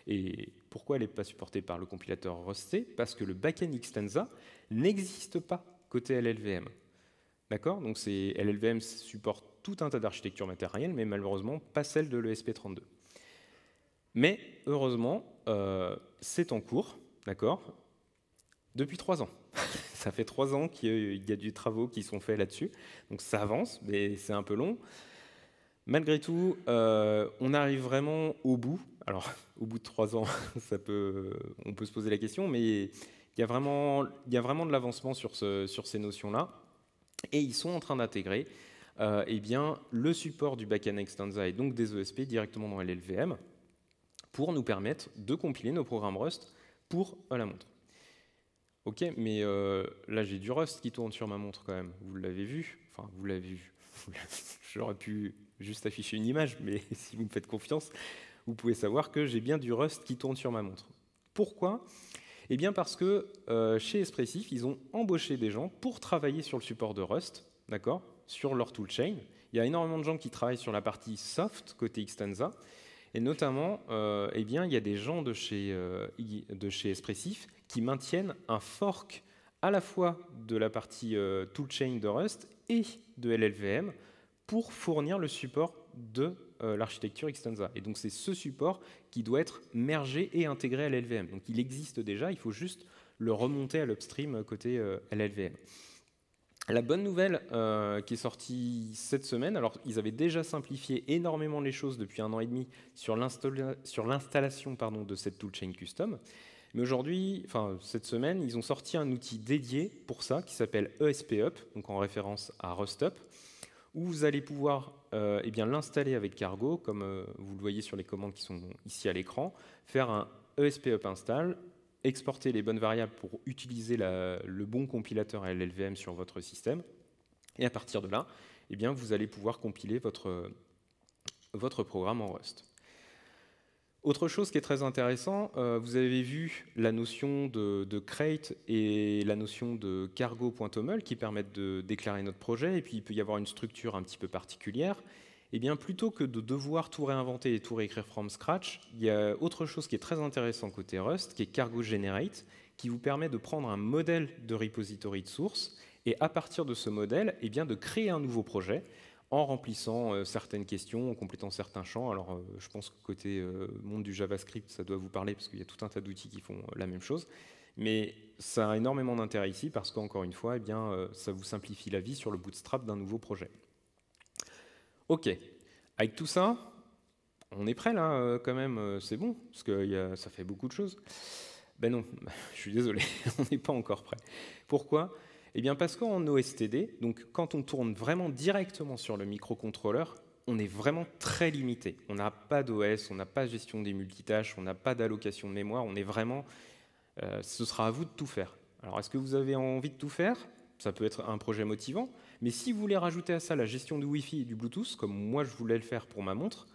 Et pourquoi elle n'est pas supportée par le compilateur Rust-C? Parce que le backend Xtensa n'existe pas côté LLVM. D'accord? Donc LLVM supporte tout un tas d'architectures matérielles, mais malheureusement pas celle de l'ESP32. Mais heureusement, c'est en cours, d'accord? Depuis 3 ans. Ça fait 3 ans qu'il y a des travaux qui sont faits là-dessus. Donc ça avance, mais c'est un peu long. Malgré tout, on arrive vraiment au bout. Alors, au bout de 3 ans, on peut se poser la question, mais il y a vraiment de l'avancement sur ces notions-là. Et ils sont en train d'intégrer eh bien, le support du backend Xtensa et donc des ESP directement dans LLVM pour nous permettre de compiler nos programmes Rust pour la montre. Ok, mais là, j'ai du Rust qui tourne sur ma montre quand même. Vous l'avez vu? Enfin, vous l'avez vu. J'aurais pu juste afficher une image, mais si vous me faites confiance, vous pouvez savoir que j'ai bien du Rust qui tourne sur ma montre. Pourquoi? Eh bien parce que chez Espressif, ils ont embauché des gens pour travailler sur le support de Rust, d'accord, sur leur toolchain. Il y a énormément de gens qui travaillent sur la partie soft côté Xtensa, et notamment, eh bien, il y a des gens de chez Espressif qui maintiennent un fork à la fois de la partie toolchain de Rust et de LLVM pour fournir le support de l'architecture Xtensa. Et donc c'est ce support qui doit être mergé et intégré à LLVM. Donc il existe déjà, il faut juste le remonter à l'upstream côté LLVM. La bonne nouvelle qui est sortie cette semaine, alors ils avaient déjà simplifié énormément les choses depuis 1 an et demi sur l'installation de cette toolchain custom, mais aujourd'hui, enfin cette semaine, ils ont sorti un outil dédié pour ça qui s'appelle ESPUp, donc en référence à RustUp, où vous allez pouvoir eh bien, l'installer avec Cargo, comme vous le voyez sur les commandes qui sont ici à l'écran, faire un ESPUp install, exporter les bonnes variables pour utiliser le bon compilateur à LLVM sur votre système, et à partir de là, eh bien, vous allez pouvoir compiler votre programme en Rust. Autre chose qui est très intéressant, vous avez vu la notion de crate et la notion de cargo.toml qui permettent de déclarer notre projet, et puis il peut y avoir une structure un petit peu particulière. Et bien plutôt que de devoir tout réinventer et tout réécrire from scratch, il y a autre chose qui est très intéressant côté Rust, qui est cargo generate, qui vous permet de prendre un modèle de repository de source, et à partir de ce modèle, eh bien, de créer un nouveau projet, en remplissant certaines questions, en complétant certains champs. Alors, je pense que côté monde du JavaScript, ça doit vous parler, parce qu'il y a tout un tas d'outils qui font la même chose. Mais ça a énormément d'intérêt ici, parce qu'encore une fois, eh bien, ça vous simplifie la vie sur le bootstrap d'un nouveau projet. OK. Avec tout ça, on est prêt là quand même, c'est bon, parce que ça fait beaucoup de choses. Ben non, je suis désolé, on n'est pas encore prêt. Pourquoi? Eh bien parce qu'en OSTD, donc quand on tourne vraiment directement sur le microcontrôleur, on est vraiment très limité. On n'a pas d'OS, on n'a pas de gestion des multitâches, on n'a pas d'allocation de mémoire, on est vraiment... ce sera à vous de tout faire. Alors est-ce que vous avez envie de tout faire? Ça peut être un projet motivant, mais si vous voulez rajouter à ça la gestion du Wi-Fi et du Bluetooth, comme moi je voulais le faire pour ma montre,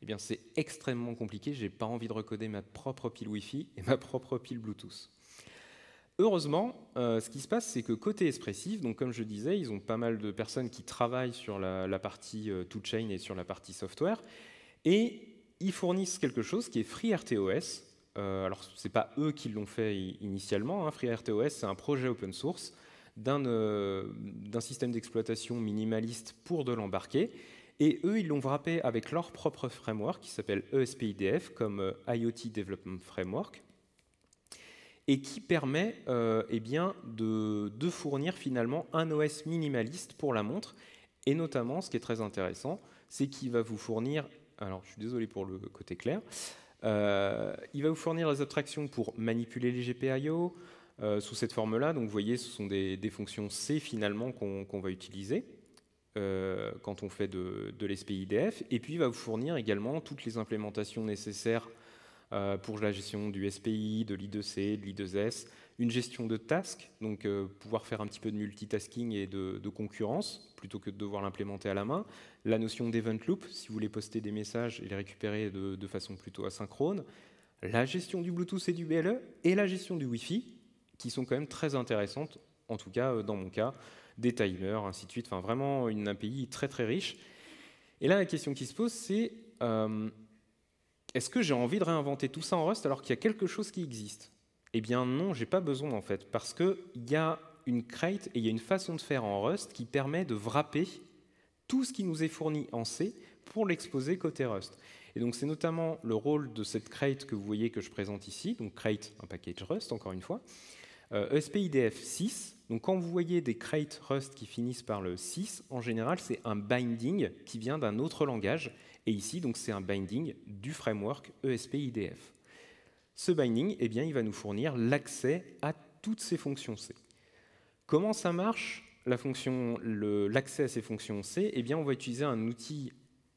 eh bien c'est extrêmement compliqué, je n'ai pas envie de recoder ma propre pile Wi-Fi et ma propre pile Bluetooth. Heureusement, ce qui se passe, c'est que côté Espressif, donc comme je disais, ils ont pas mal de personnes qui travaillent sur la partie toolchain et sur la partie software, et ils fournissent quelque chose qui est FreeRTOS. Alors, ce n'est pas eux qui l'ont fait initialement, hein. FreeRTOS, c'est un projet open source d'un système d'exploitation minimaliste pour de l'embarqué, et eux, ils l'ont wrappé avec leur propre framework qui s'appelle ESP-IDF, comme IoT Development Framework, et qui permet eh bien, de fournir finalement un OS minimaliste pour la montre. Et notamment, ce qui est très intéressant, c'est qu'il va vous fournir, alors je suis désolé pour le côté clair, il va vous fournir les abstractions pour manipuler les GPIO sous cette forme-là. Donc vous voyez, ce sont des fonctions C finalement qu'on va utiliser quand on fait de l'SPI-IDF. Et puis il va vous fournir également toutes les implémentations nécessaires pour la gestion du SPI, de l'I2C, de l'I2S, une gestion de tasks, donc pouvoir faire un petit peu de multitasking et de concurrence, plutôt que de devoir l'implémenter à la main. La notion d'event loop, si vous voulez poster des messages et les récupérer de façon plutôt asynchrone. La gestion du Bluetooth et du BLE, et la gestion du Wi-Fi, qui sont quand même très intéressantes, en tout cas dans mon cas, des timers, ainsi de suite, enfin vraiment une API très très riche. Et là, la question qui se pose, c'est est-ce que j'ai envie de réinventer tout ça en Rust alors qu'il y a quelque chose qui existe? Eh bien non, j'ai pas besoin en fait, parce qu'il y a une crate et il y a une façon de faire en Rust qui permet de wrapper tout ce qui nous est fourni en C pour l'exposer côté Rust. Et donc c'est notamment le rôle de cette crate que vous voyez que je présente ici, donc crate, un package Rust encore une fois, ESP-IDF 6. Donc quand vous voyez des crates Rust qui finissent par le 6, en général c'est un binding qui vient d'un autre langage. Et ici, donc, c'est un binding du framework ESP-IDF. Ce binding, eh bien, il va nous fournir l'accès à toutes ces fonctions C. Comment ça marche, l'accès à ces fonctions C? Eh bien, on va utiliser un outil,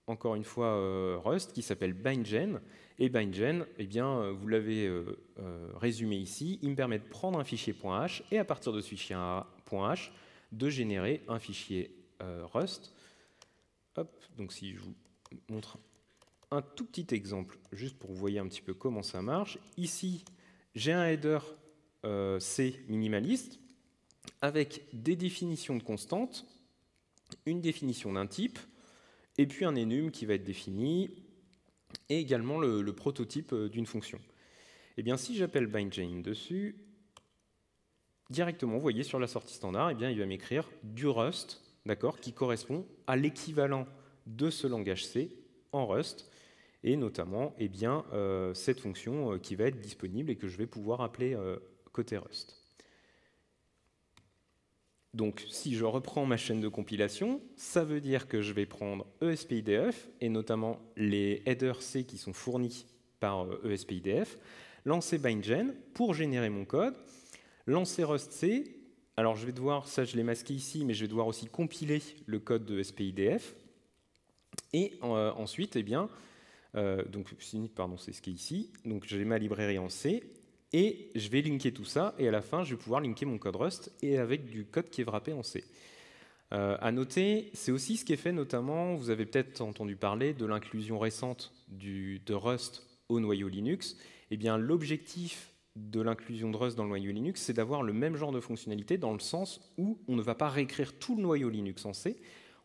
encore une fois, Rust, qui s'appelle BindGen. Et BindGen, eh bien, vous l'avez résumé ici, il me permet de prendre un fichier .h et à partir de ce fichier .h, de générer un fichier Rust. Hop, donc si je vous montre un tout petit exemple, juste pour que vous voyez un petit peu comment ça marche. Ici, j'ai un header C minimaliste avec des définitions de constantes, une définition d'un type, et puis un enum qui va être défini, et également le prototype d'une fonction. Et bien, si j'appelle BindGen dessus, directement, vous voyez sur la sortie standard, eh bien, il va m'écrire du Rust, d'accord, qui correspond à l'équivalent de ce langage C en Rust, et notamment eh bien, cette fonction qui va être disponible et que je vais pouvoir appeler côté Rust. Donc si je reprends ma chaîne de compilation, ça veut dire que je vais prendre ESP-IDF, et notamment les headers C qui sont fournis par ESP-IDF, lancer BindGen pour générer mon code, lancer Rust C. Alors je vais devoir, ça je l'ai masqué ici, mais je vais devoir aussi compiler le code de ESP-IDF. Et ensuite, eh bien, donc, pardon, c'est ce qui est ici. Donc, j'ai ma librairie en C et je vais linker tout ça. Et à la fin, je vais pouvoir linker mon code Rust et avec du code qui est wrappé en C. À noter, c'est aussi ce qui est fait notamment, vous avez peut-être entendu parler de l'inclusion récente de Rust au noyau Linux. Eh bien, l'objectif de l'inclusion de Rust dans le noyau Linux, c'est d'avoir le même genre de fonctionnalité dans le sens où on ne va pas réécrire tout le noyau Linux en C.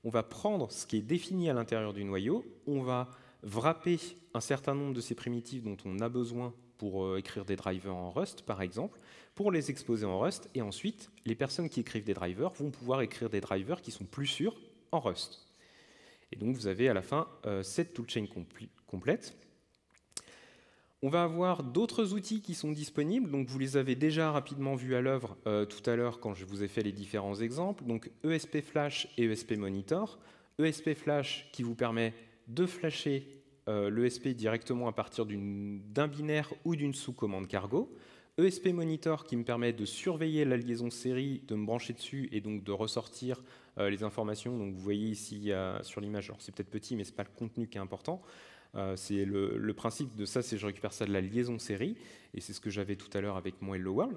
On va prendre ce qui est défini à l'intérieur du noyau, on va wrapper un certain nombre de ces primitives dont on a besoin pour écrire des drivers en Rust, par exemple, pour les exposer en Rust, et ensuite, les personnes qui écrivent des drivers vont pouvoir écrire des drivers qui sont plus sûrs en Rust. Et donc, vous avez à la fin cette toolchain complète. On va avoir d'autres outils qui sont disponibles, donc vous les avez déjà rapidement vus à l'œuvre tout à l'heure quand je vous ai fait les différents exemples, donc ESP Flash et ESP Monitor. ESP Flash qui vous permet de flasher l'ESP directement à partir d'un binaire ou d'une sous-commande cargo. ESP Monitor qui me permet de surveiller la liaison série, de me brancher dessus et donc de ressortir les informations. Donc vous voyez ici sur l'image, c'est peut-être petit mais ce n'est pas le contenu qui est important. C'est le principe de ça, c'est que je récupère ça de la liaison série, et c'est ce que j'avais tout à l'heure avec mon Hello World,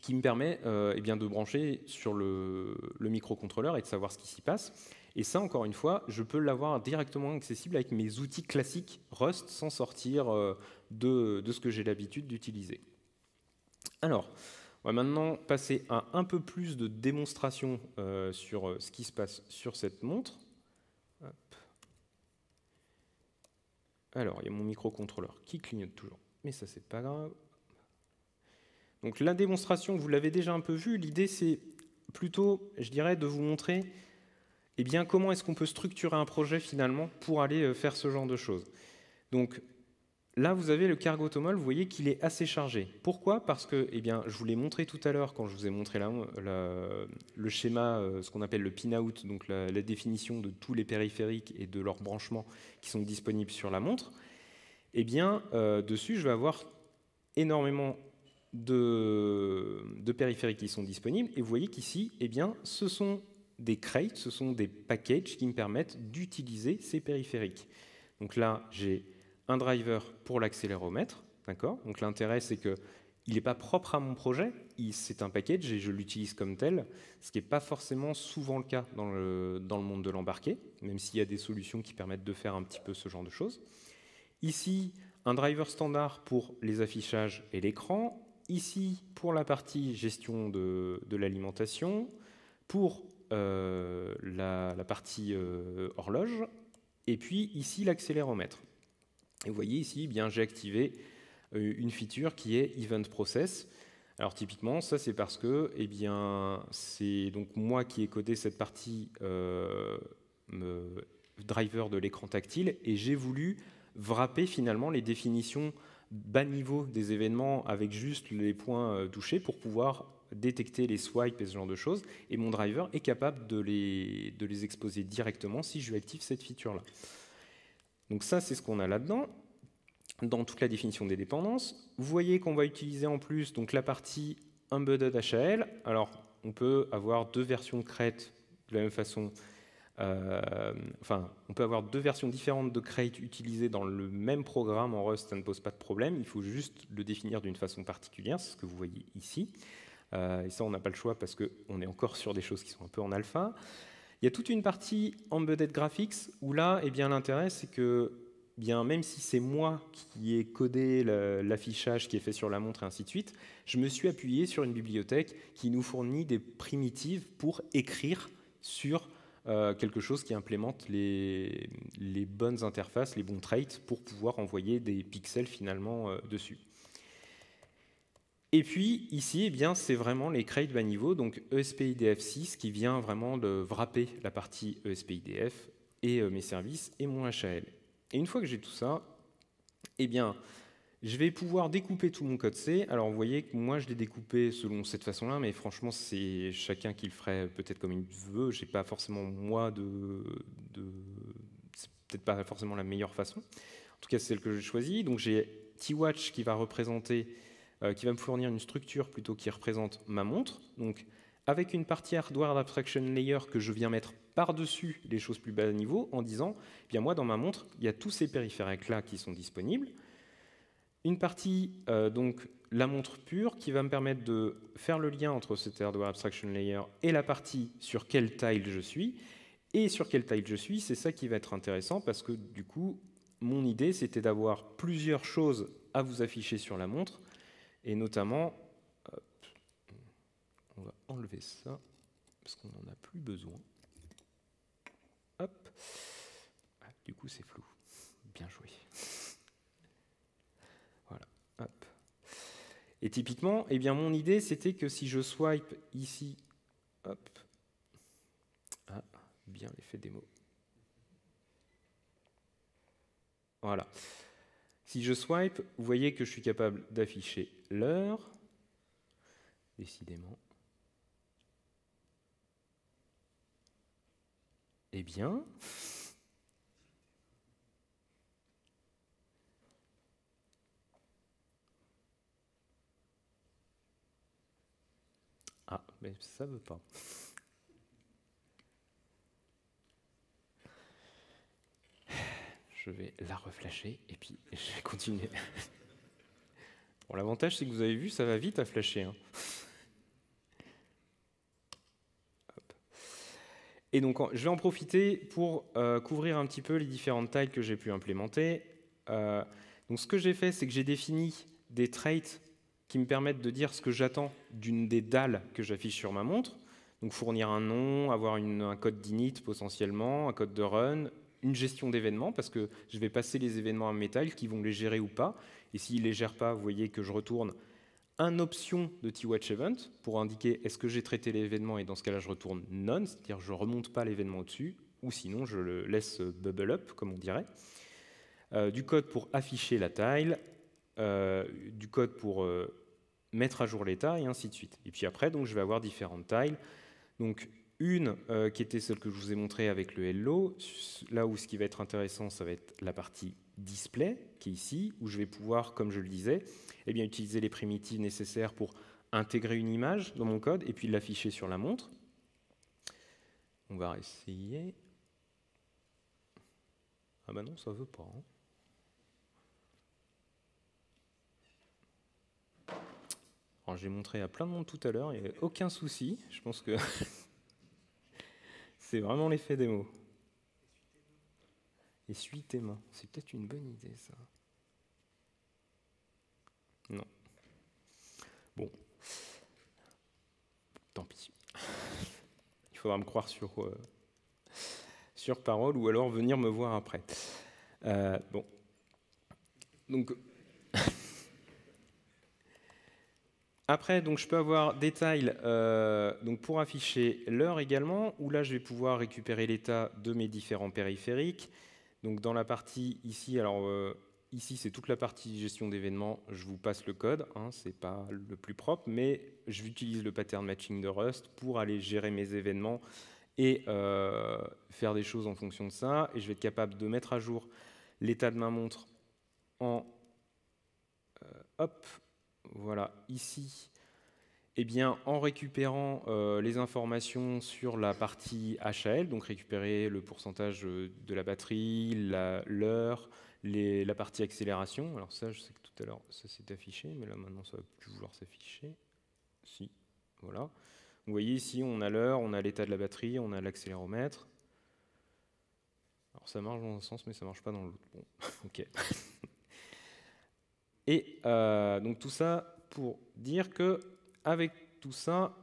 qui me permet eh bien, de brancher sur le microcontrôleur et de savoir ce qui s'y passe. Et ça, encore une fois, je peux l'avoir directement accessible avec mes outils classiques Rust sans sortir de ce que j'ai l'habitude d'utiliser. Alors, on va maintenant passer à un peu plus de démonstration sur ce qui se passe sur cette montre. Hop. Alors, il y a mon microcontrôleur qui clignote toujours, mais ça, c'est pas grave. Donc la démonstration, vous l'avez déjà un peu vue, l'idée c'est plutôt, je dirais, de vous montrer eh bien, comment est-ce qu'on peut structurer un projet finalement pour aller faire ce genre de choses. Donc là, vous avez le cargo tomol, vous voyez qu'il est assez chargé. Pourquoi? Parce que eh bien, je vous l'ai montré tout à l'heure quand je vous ai montré le schéma, ce qu'on appelle le pinout, donc la définition de tous les périphériques et de leurs branchements qui sont disponibles sur la montre. Eh bien, dessus, je vais avoir énormément de périphériques qui sont disponibles. Et vous voyez qu'ici, eh bien, ce sont des crates, ce sont des packages qui me permettent d'utiliser ces périphériques. Donc là, j'ai un driver pour l'accéléromètre. Donc l'intérêt, c'est qu'il n'est pas propre à mon projet, c'est un package et je l'utilise comme tel, ce qui n'est pas forcément souvent le cas dans le monde de l'embarqué, même s'il y a des solutions qui permettent de faire un petit peu ce genre de choses. Ici, un driver standard pour les affichages et l'écran. Ici, pour la partie gestion de l'alimentation, pour la partie horloge, et puis ici l'accéléromètre. Et vous voyez ici, eh bien, j'ai activé une feature qui est Event Process. Alors typiquement, ça c'est parce que eh bien, c'est donc moi qui ai codé cette partie driver de l'écran tactile, et j'ai voulu wrapper finalement les définitions bas niveau des événements avec juste les points touchés pour pouvoir détecter les swipes et ce genre de choses, et mon driver est capable de les exposer directement si je lui active cette feature-là. Donc ça, c'est ce qu'on a là-dedans, dans toute la définition des dépendances. Vous voyez qu'on va utiliser en plus donc, la partie embedded HAL. Alors, on peut avoir deux versions de crate de la même façon. On peut avoir deux versions différentes de crate utilisées dans le même programme en Rust, ça ne pose pas de problème. Il faut juste le définir d'une façon particulière, c'est ce que vous voyez ici. Et ça, on n'a pas le choix parce qu'on est encore sur des choses qui sont un peu en alpha. Il y a toute une partie embedded graphics où là, eh bien, l'intérêt, c'est que bien, même si c'est moi qui ai codé l'affichage qui est fait sur la montre et ainsi de suite, je me suis appuyé sur une bibliothèque qui nous fournit des primitives pour écrire sur quelque chose qui implémente les bonnes interfaces, les bons traits pour pouvoir envoyer des pixels finalement dessus. Et puis ici, eh bien, c'est vraiment les crates bas niveau, donc ESP-IDF6 qui vient vraiment de wrapper la partie ESP-IDF et mes services et mon HAL. Et une fois que j'ai tout ça, eh bien, je vais pouvoir découper tout mon code C. Alors vous voyez que moi je l'ai découpé selon cette façon-là, mais franchement c'est chacun qui le ferait peut-être comme il veut. J'ai pas forcément moi c'est peut-être pas forcément la meilleure façon. En tout cas c'est celle que j'ai choisie. Donc j'ai TWatch qui va représenter, qui va me fournir une structure plutôt qui représente ma montre. Donc avec une partie hardware abstraction layer que je viens mettre par-dessus les choses plus bas niveau en disant, eh bien moi dans ma montre il y a tous ces périphériques là qui sont disponibles. Une partie, donc la montre pure, qui va me permettre de faire le lien entre cette hardware abstraction layer et la partie sur quel tile je suis. Et sur quel tile je suis, c'est ça qui va être intéressant parce que du coup, mon idée, c'était d'avoir plusieurs choses à vous afficher sur la montre. Et notamment, hop, on va enlever ça parce qu'on n'en a plus besoin. Hop. Ah, du coup, c'est flou. Bien joué. Voilà. Hop. Et typiquement, eh bien, mon idée, c'était que si je swipe ici, hop, ah, bien l'effet démo. Voilà. Si je swipe, vous voyez que je suis capable d'afficher l'heure, décidément. Eh bien, Ah, mais ça veut pas. Je vais la reflasher et puis je vais continuer. Bon, l'avantage, c'est que vous avez vu, ça va vite à flasher. Hein. Et donc, je vais en profiter pour couvrir un petit peu les différentes tiles que j'ai pu implémenter. Donc, ce que j'ai fait, c'est que j'ai défini des traits qui me permettent de dire ce que j'attends d'une des dalles que j'affiche sur ma montre. Donc, fournir un nom, avoir un code d'init potentiellement, un code de run, une gestion d'événements, parce que je vais passer les événements à mes tiles qui vont les gérer ou pas. Et s'ils ne les gèrent pas, vous voyez que je retourne un option de TWatch Event pour indiquer est-ce que j'ai traité l'événement, et dans ce cas-là, je retourne none, c'est-à-dire je ne remonte pas l'événement au-dessus, ou sinon je le laisse bubble up, comme on dirait. Du code pour afficher la tile, du code pour mettre à jour l'état, et ainsi de suite. Et puis après, donc, je vais avoir différentes tiles. Donc, une qui était celle que je vous ai montrée avec le hello. Là où ce qui va être intéressant, ça va être la partie display, qui est ici, où je vais pouvoir, comme je le disais, eh bien, utiliser les primitives nécessaires pour intégrer une image dans mon code et puis l'afficher sur la montre. On va essayer. Ah bah non, ça veut pas. Hein. Alors, j'ai montré à plein de monde tout à l'heure, il n'y a aucun souci. Je pense que c'est vraiment l'effet démo. Essuie tes mains. C'est peut-être une bonne idée, ça. Non. Bon. Tant pis. Il faudra me croire sur parole ou alors venir me voir après. Bon. Donc... Après, donc, je peux avoir des tiles donc pour afficher l'heure également, où là, je vais pouvoir récupérer l'état de mes différents périphériques. Donc, dans la partie ici, alors ici, c'est toute la partie gestion d'événements. Je vous passe le code, hein, ce n'est pas le plus propre, mais j'utilise le pattern matching de Rust pour aller gérer mes événements et faire des choses en fonction de ça. Et je vais être capable de mettre à jour l'état de ma montre en... hop, voilà, ici, eh bien, en récupérant les informations sur la partie HAL, donc récupérer le pourcentage de la batterie, l'heure, la partie accélération. Alors ça, je sais que tout à l'heure, ça s'est affiché, mais là, maintenant, ça ne va plus vouloir s'afficher. Si, voilà. Vous voyez ici, on a l'heure, on a l'état de la batterie, on a l'accéléromètre. Alors ça marche dans un sens, mais ça ne marche pas dans l'autre. Bon, ok. Et donc tout ça pour dire que avec tout ça,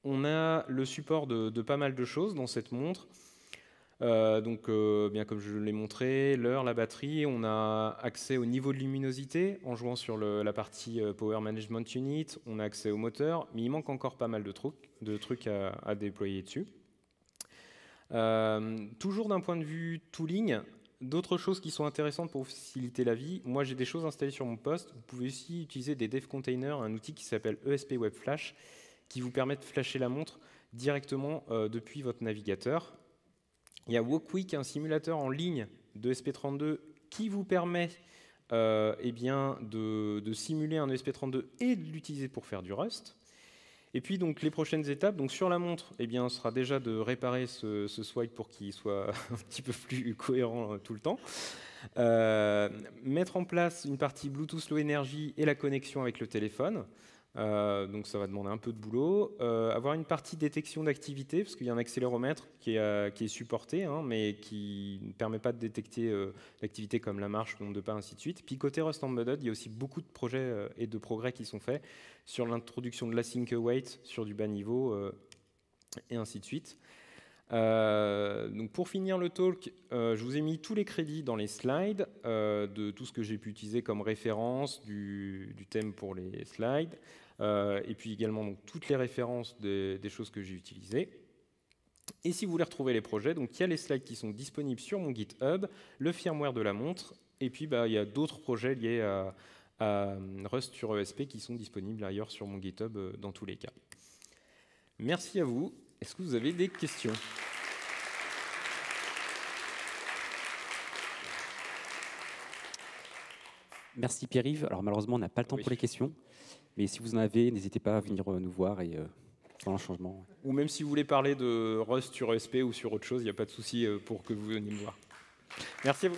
on a le support de pas mal de choses dans cette montre. Bien comme je l'ai montré, l'heure, la batterie, on a accès au niveau de luminosité en jouant sur la partie Power Management Unit, on a accès au moteur, mais il manque encore pas mal de trucs à déployer dessus. Toujours d'un point de vue tooling, d'autres choses qui sont intéressantes pour faciliter la vie. Moi, j'ai des choses installées sur mon poste. Vous pouvez aussi utiliser des dev containers, un outil qui s'appelle ESP Web Flash, qui vous permet de flasher la montre directement depuis votre navigateur. Il y a Walkwick, un simulateur en ligne de ESP32 qui vous permet eh bien, de simuler un ESP32 et de l'utiliser pour faire du Rust. Et puis donc les prochaines étapes, donc sur la montre, eh bien, sera déjà de réparer ce swipe pour qu'il soit un petit peu plus cohérent tout le temps. Mettre en place une partie Bluetooth Low Energy et la connexion avec le téléphone. Donc ça va demander un peu de boulot. Avoir une partie détection d'activité, parce qu'il y a un accéléromètre qui est supporté, hein, mais qui ne permet pas de détecter l'activité comme la marche, le nombre de pas, ainsi de suite. Puis côté Rust Embedded, il y a aussi beaucoup de projets et de progrès qui sont faits sur l'introduction de l'async await sur du bas niveau, et ainsi de suite. Donc pour finir le talk, je vous ai mis tous les crédits dans les slides de tout ce que j'ai pu utiliser comme référence du thème pour les slides, et puis également donc, toutes les références des choses que j'ai utilisées. Et si vous voulez retrouver les projets, donc il y a les slides qui sont disponibles sur mon GitHub, le firmware de la montre, et puis il y a d'autres projets liés à Rust sur ESP qui sont disponibles ailleurs sur mon GitHub dans tous les cas. Merci à vous. Est-ce que vous avez des questions ? Merci Pierre-Yves. Alors malheureusement, on n'a pas le temps pour les questions. Mais si vous en avez, n'hésitez pas à venir nous voir et faire un changement. Ou même si vous voulez parler de Rust sur ESP ou sur autre chose, il n'y a pas de souci pour que vous veniez me voir. Merci à vous.